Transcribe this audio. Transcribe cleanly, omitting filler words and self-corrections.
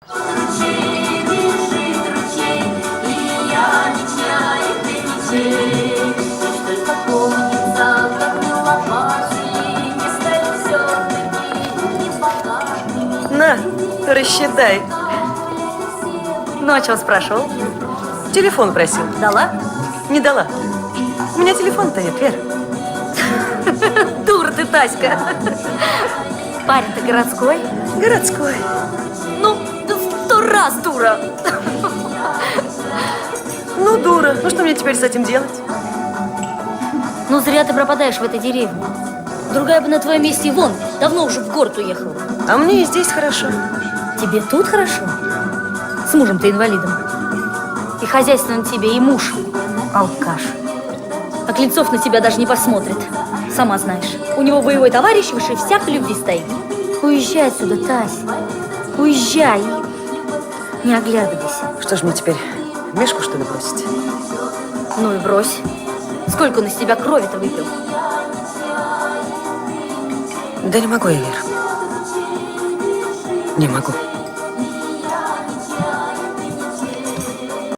На, рассчитай. Ну, о чем спрашивал? Телефон просил. Дала? Не дала. У меня телефон-то нет, Вер. Дура ты, Таська. Парень-то городской? Городской. Ну, 100 раз дура. Ну, дура. Ну, что мне теперь с этим делать? Ну, зря ты пропадаешь в этой деревне. Другая бы на твоем месте вон, давно уже в город уехала. А мне и здесь хорошо. Тебе тут хорошо? С мужем-то инвалидом. И хозяйство на тебе, и муж алкаш. А Клинцов на тебя даже не посмотрит. Сама знаешь. У него боевой товарищ выше всякой любви стоит. Уезжай отсюда, Тась. Уезжай. Не оглядывайся. Что ж мне теперь, Мишку, что ли, бросить? Ну и брось. Сколько он из тебя крови-то выпил? Да не могу я, Вер. Не могу.